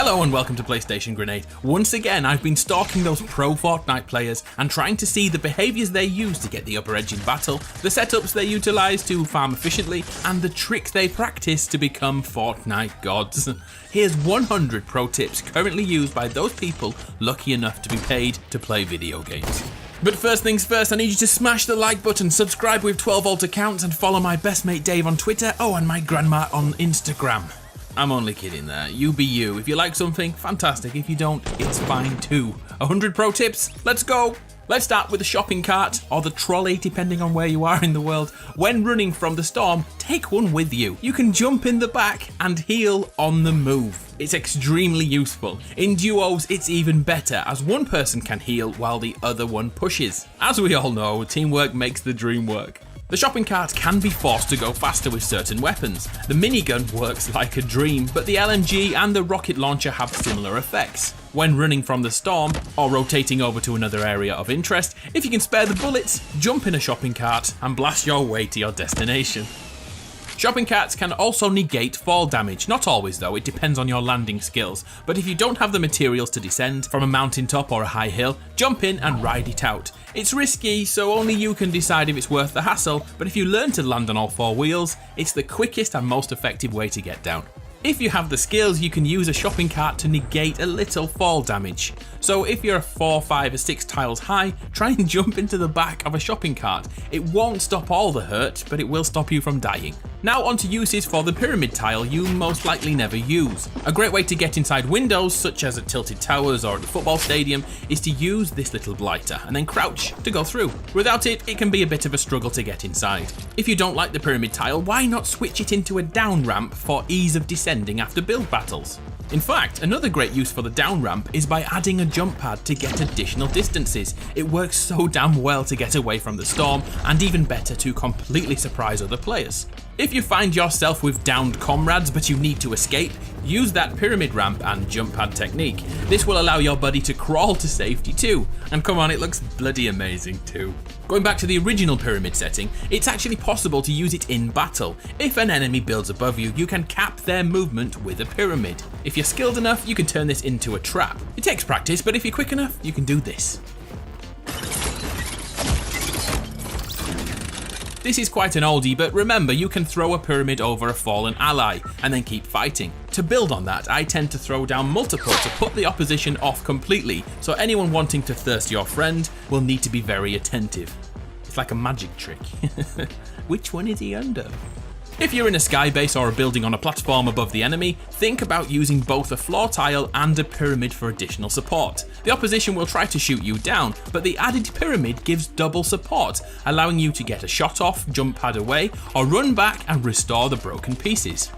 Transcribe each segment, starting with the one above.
Hello and welcome to PlayStation Grenade. Once again, I've been stalking those pro Fortnite players and trying to see the behaviours they use to get the upper edge in battle, the setups they utilise to farm efficiently, and the tricks they practice to become Fortnite gods. Here's 100 pro tips currently used by those people lucky enough to be paid to play video games. But first things first, I need you to smash the like button, subscribe with 12 alt accounts, and follow my best mate Dave on Twitter, and my grandma on Instagram. I'm only kidding there. You be you. If you like something, fantastic. If you don't, it's fine too. 100 pro tips. Let's go. Let's start with the shopping cart, or the trolley, depending on where you are in the world. When running from the storm, take one with you. You can jump in the back and heal on the move. It's extremely useful. In duos, it's even better, as one person can heal while the other one pushes. As we all know, teamwork makes the dream work. The shopping cart can be forced to go faster with certain weapons. The minigun works like a dream, but the LMG and the rocket launcher have similar effects. When running from the storm, or rotating over to another area of interest, if you can spare the bullets, jump in a shopping cart and blast your way to your destination. Shopping carts can also negate fall damage, not always though, it depends on your landing skills, but if you don't have the materials to descend from a mountaintop or a high hill, jump in and ride it out. It's risky, so only you can decide if it's worth the hassle, but if you learn to land on all four wheels, it's the quickest and most effective way to get down. If you have the skills, you can use a shopping cart to negate a little fall damage. So if you're 4, 5 or 6 tiles high, try and jump into the back of a shopping cart. It won't stop all the hurt, but it will stop you from dying. Now onto uses for the pyramid tile you most likely never use. A great way to get inside windows, such as at tilted towers or at the football stadium, is to use this little blighter and then crouch to go through. Without it, it can be a bit of a struggle to get inside. If you don't like the pyramid tile, why not switch it into a down ramp for ease of descending after build battles? In fact, another great use for the down ramp is by adding a jump pad to get additional distances. It works so damn well to get away from the storm, and even better to completely surprise other players. If you find yourself with downed comrades but you need to escape, use that pyramid ramp and jump pad technique. This will allow your buddy to crawl to safety too, and come on, it looks bloody amazing too. Going back to the original pyramid setting, it's actually possible to use it in battle. If an enemy builds above you, you can cap their movement with a pyramid. If you're skilled enough, you can turn this into a trap. It takes practice, but if you're quick enough, you can do this. This is quite an oldie, but remember, you can throw a pyramid over a fallen ally and then keep fighting. To build on that, I tend to throw down multiple to put the opposition off completely, so anyone wanting to thirst your friend will need to be very attentive. It's like a magic trick. Which one is he under? If you're in a sky base or a building on a platform above the enemy, think about using both a floor tile and a pyramid for additional support. The opposition will try to shoot you down, but the added pyramid gives double support, allowing you to get a shot off, jump pad away, or run back and restore the broken pieces.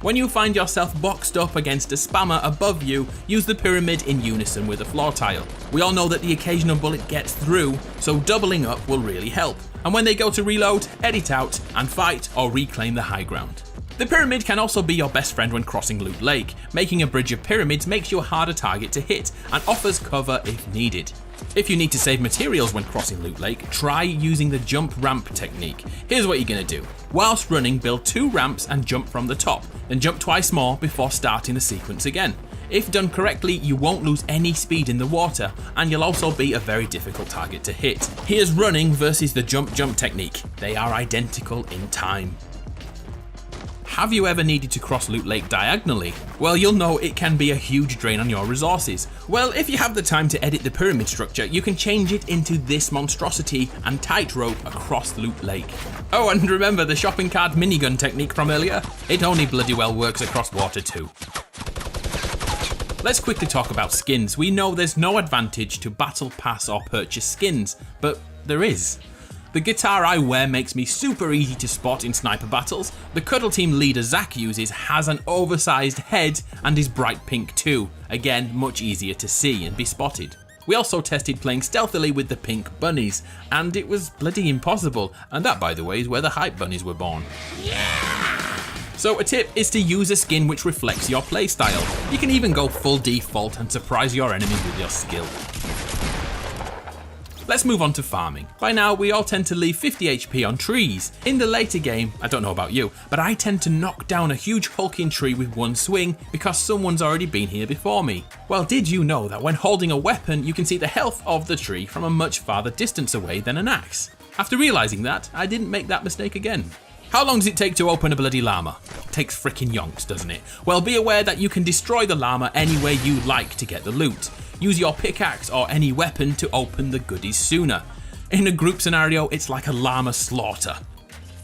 When you find yourself boxed up against a spammer above you, use the pyramid in unison with a floor tile. We all know that the occasional bullet gets through, so doubling up will really help. And when they go to reload, edit out and fight or reclaim the high ground. The pyramid can also be your best friend when crossing Loot Lake. Making a bridge of pyramids makes you a harder target to hit and offers cover if needed. If you need to save materials when crossing Loot Lake, try using the jump ramp technique. Here's what you're going to do. Whilst running, build 2 ramps and jump from the top, then jump twice more before starting the sequence again. If done correctly, you won't lose any speed in the water, and you'll also be a very difficult target to hit. Here's running versus the jump technique. They are identical in time. Have you ever needed to cross Loot Lake diagonally? Well, you'll know it can be a huge drain on your resources. Well, if you have the time to edit the pyramid structure, you can change it into this monstrosity and tightrope across Loot Lake. Oh, and remember the shopping cart minigun technique from earlier? It only bloody well works across water too. Let's quickly talk about skins. We know there's no advantage to battle pass or purchase skins, but there is. The guitar I wear makes me super easy to spot in sniper battles. The Cuddle Team leader Zach uses has an oversized head and is bright pink too. Again, much easier to see and be spotted. We also tested playing stealthily with the pink bunnies, and it was bloody impossible, and that, by the way, is where the hype bunnies were born. Yeah! So a tip is to use a skin which reflects your playstyle. You can even go full default and surprise your enemy with your skill. Let's move on to farming. By now, we all tend to leave 50 HP on trees. In the later game, I don't know about you, but I tend to knock down a huge hulking tree with one swing because someone's already been here before me. Well, did you know that when holding a weapon, you can see the health of the tree from a much farther distance away than an axe? After realizing that, I didn't make that mistake again. How long does it take to open a bloody llama? Takes frickin' yonks, doesn't it? Well, be aware that you can destroy the llama any way you like to get the loot. Use your pickaxe or any weapon to open the goodies sooner. In a group scenario, it's like a llama slaughter.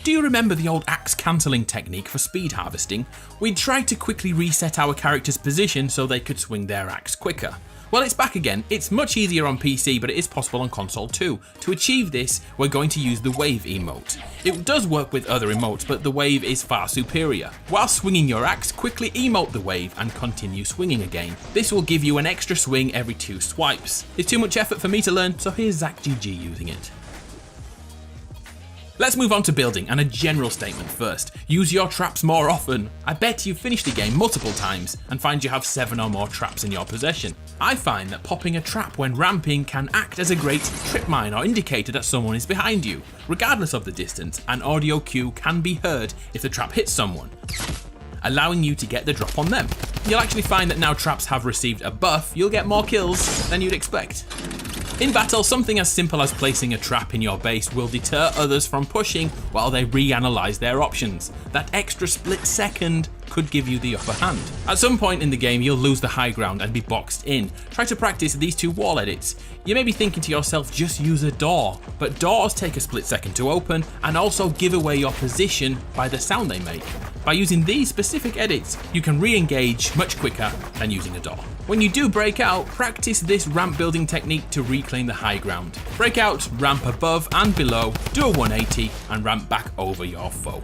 Do you remember the old axe cancelling technique for speed harvesting? We'd try to quickly reset our character's position so they could swing their axe quicker. Well, it's back again. It's much easier on PC, but it is possible on console too. To achieve this, we're going to use the wave emote. It does work with other emotes, but the wave is far superior. While swinging your axe, quickly emote the wave and continue swinging again. This will give you an extra swing every 2 swipes. It's too much effort for me to learn, so here's ZachGG using it. Let's move on to building, and a general statement first. Use your traps more often. I bet you've finished a game multiple times and find you have 7 or more traps in your possession. I find that popping a trap when ramping can act as a great trip mine or indicator that someone is behind you. Regardless of the distance, an audio cue can be heard if the trap hits someone, allowing you to get the drop on them. You'll actually find that now traps have received a buff, you'll get more kills than you'd expect. In battle, something as simple as placing a trap in your base will deter others from pushing while they reanalyze their options. That extra split second could give you the upper hand. At some point in the game, you'll lose the high ground and be boxed in. Try to practice these 2 wall edits. You may be thinking to yourself, just use a door, but doors take a split second to open and also give away your position by the sound they make. By using these specific edits, you can re-engage much quicker than using a door. When you do break out, practice this ramp building technique to reclaim the high ground. Break out, ramp above and below, do a 180 and ramp back over your foe.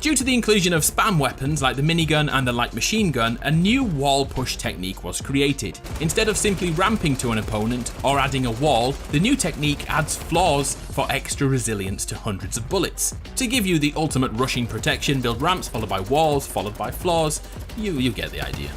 Due to the inclusion of spam weapons like the minigun and the light machine gun, a new wall push technique was created. Instead of simply ramping to an opponent or adding a wall, the new technique adds floors for extra resilience to hundreds of bullets. To give you the ultimate rushing protection, build ramps followed by walls, followed by floors. You get the idea.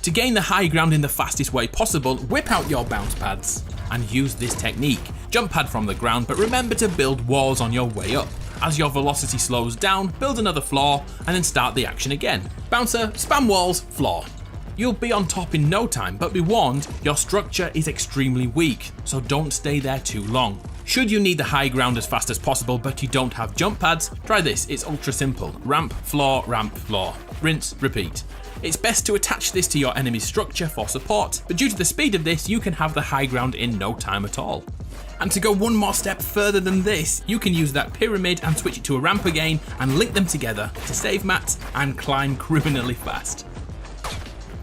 To gain the high ground in the fastest way possible, whip out your bounce pads and use this technique. Jump pad from the ground, but remember to build walls on your way up. As your velocity slows down, build another floor and then start the action again. Bouncer, spam walls, floor. You'll be on top in no time, but be warned, your structure is extremely weak, so don't stay there too long. Should you need the high ground as fast as possible but you don't have jump pads, try this, it's ultra simple. Ramp, floor, rinse, repeat. It's best to attach this to your enemy's structure for support, but due to the speed of this, you can have the high ground in no time at all. And to go one more step further than this, you can use that pyramid and switch it to a ramp again and link them together to save mats and climb criminally fast.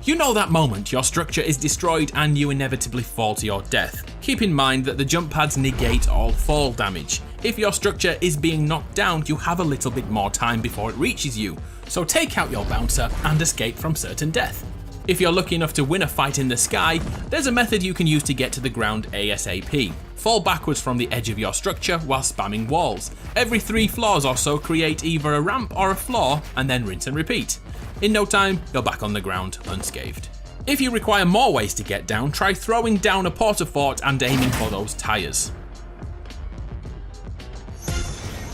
You know that moment your structure is destroyed and you inevitably fall to your death. Keep in mind that the jump pads negate all fall damage. If your structure is being knocked down, you have a little bit more time before it reaches you, so take out your bouncer and escape from certain death. If you're lucky enough to win a fight in the sky, there's a method you can use to get to the ground ASAP. Fall backwards from the edge of your structure while spamming walls. Every 3 floors or so create either a ramp or a floor and then rinse and repeat. In no time, you're back on the ground unscathed. If you require more ways to get down, try throwing down a porta fort and aiming for those tires.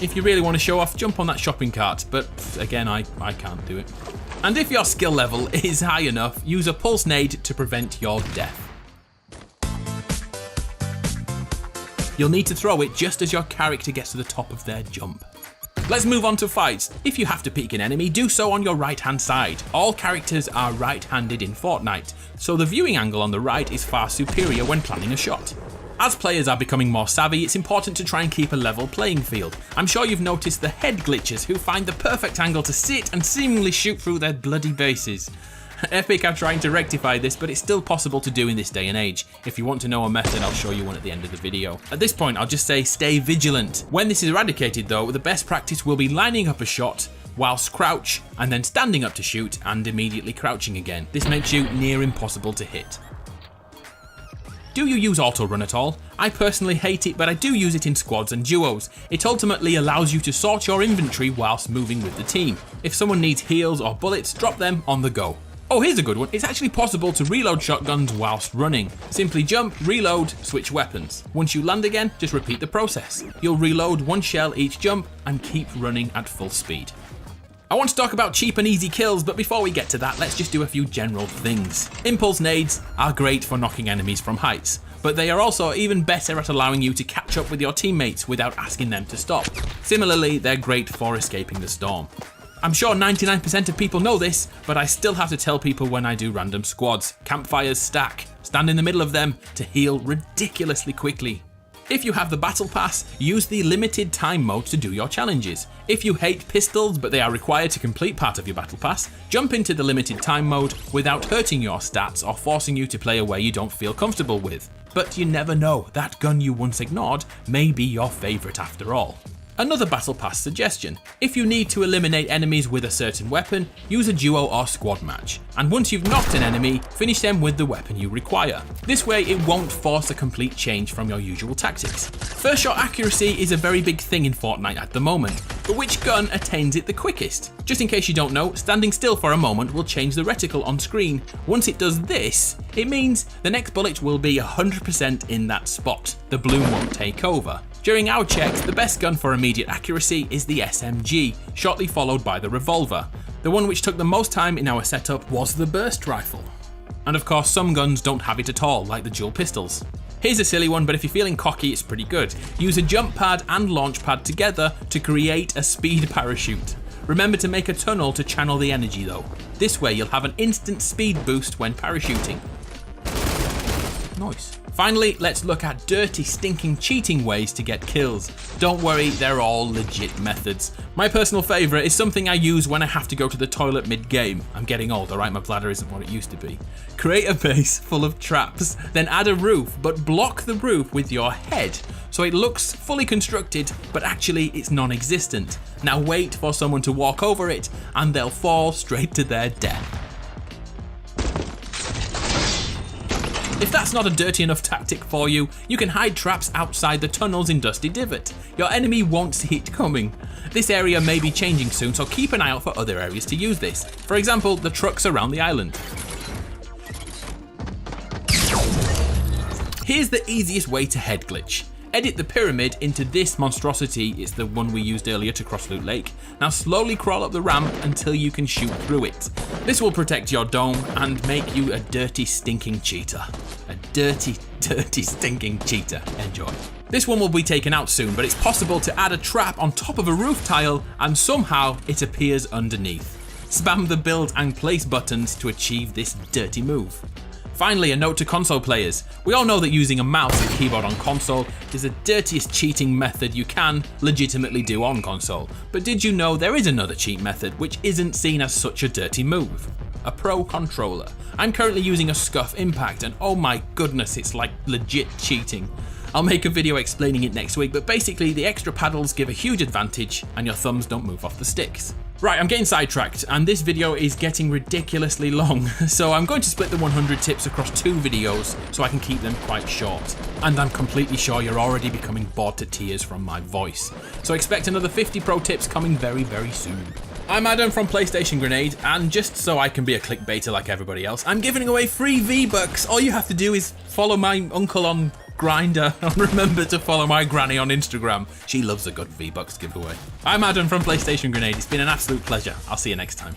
If you really want to show off, jump on that shopping cart, but again, I can't do it. And if your skill level is high enough, use a pulse nade to prevent your death. You'll need to throw it just as your character gets to the top of their jump. Let's move on to fights. If you have to peek an enemy, do so on your right hand side. All characters are right-handed in Fortnite, so the viewing angle on the right is far superior when planning a shot. As players are becoming more savvy, it's important to try and keep a level playing field. I'm sure you've noticed the head glitchers who find the perfect angle to sit and seemingly shoot through their bloody bases. Epic are trying to rectify this, but it's still possible to do in this day and age. If you want to know a method, I'll show you one at the end of the video. At this point, I'll just say stay vigilant. When this is eradicated though, the best practice will be lining up a shot whilst crouch and then standing up to shoot and immediately crouching again. This makes you near impossible to hit. Do you use auto run at all? I personally hate it, but I do use it in squads and duos. It ultimately allows you to sort your inventory whilst moving with the team. If someone needs heals or bullets, drop them on the go. Oh, here's a good one. It's actually possible to reload shotguns whilst running. Simply jump, reload, switch weapons. Once you land again, just repeat the process. You'll reload 1 shell each jump and keep running at full speed. I want to talk about cheap and easy kills, but before we get to that, let's just do a few general things. Impulse nades are great for knocking enemies from heights, but they are also even better at allowing you to catch up with your teammates without asking them to stop. Similarly, they're great for escaping the storm. I'm sure 99% of people know this, but I still have to tell people when I do random squads. Campfires stack. Stand in the middle of them to heal ridiculously quickly. If you have the battle pass, use the limited time mode to do your challenges. If you hate pistols but they are required to complete part of your battle pass, jump into the limited time mode without hurting your stats or forcing you to play a way you don't feel comfortable with. But you never know, that gun you once ignored may be your favourite after all. Another battle pass suggestion: if you need to eliminate enemies with a certain weapon, use a duo or squad match, and once you've knocked an enemy, finish them with the weapon you require. This way it won't force a complete change from your usual tactics. First shot accuracy is a very big thing in Fortnite at the moment, but which gun attains it the quickest? Just in case you don't know, standing still for a moment will change the reticle on screen. Once it does this, it means the next bullet will be 100% in that spot. The bloom won't take over. During our checks, the best gun for immediate accuracy is the SMG, shortly followed by the revolver. The one which took the most time in our setup was the burst rifle. And of course, some guns don't have it at all, like the dual pistols. Here's a silly one, but if you're feeling cocky, it's pretty good. Use a jump pad and launch pad together to create a speed parachute. Remember to make a tunnel to channel the energy though. This way you'll have an instant speed boost when parachuting. Nice. Finally, let's look at dirty, stinking, cheating ways to get kills. Don't worry, they're all legit methods. My personal favourite is something I use when I have to go to the toilet mid-game. I'm getting old, alright, my bladder isn't what it used to be. Create a base full of traps, then add a roof, but block the roof with your head, so it looks fully constructed, but actually it's non-existent. Now wait for someone to walk over it, and they'll fall straight to their death. If that's not a dirty enough tactic for you, you can hide traps outside the tunnels in Dusty Divot. Your enemy won't see it coming. This area may be changing soon, so keep an eye out for other areas to use this. For example, the trucks around the island. Here's the easiest way to head glitch. Edit the pyramid into this monstrosity. It's the one we used earlier to cross Loot Lake. Now slowly crawl up the ramp until you can shoot through it. This will protect your dome and make you a dirty, stinking cheater. A dirty, stinking cheater. Enjoy. This one will be taken out soon, but it's possible to add a trap on top of a roof tile and somehow it appears underneath. Spam the build and place buttons to achieve this dirty move. Finally, a note to console players. We all know that using a mouse and keyboard on console is the dirtiest cheating method you can legitimately do on console. But did you know there is another cheat method which isn't seen as such a dirty move? A pro controller. I'm currently using a Scuff Impact and oh my goodness, it's like legit cheating. I'll make a video explaining it next week, but basically the extra paddles give a huge advantage and your thumbs don't move off the sticks. Right, I'm getting sidetracked and this video is getting ridiculously long, so I'm going to split the 100 tips across 2 videos so I can keep them quite short. And I'm completely sure you're already becoming bored to tears from my voice, so expect another 50 pro tips coming very, very soon. I'm Adam from PlayStation Grenade, and just so I can be a clickbaiter like everybody else, I'm giving away free V-Bucks. All you have to do is follow my uncle on Grindr and remember to follow my granny on Instagram. She loves a good V-Bucks giveaway. I'm Adam from PlayStation Grenade. It's been an absolute pleasure. I'll see you next time.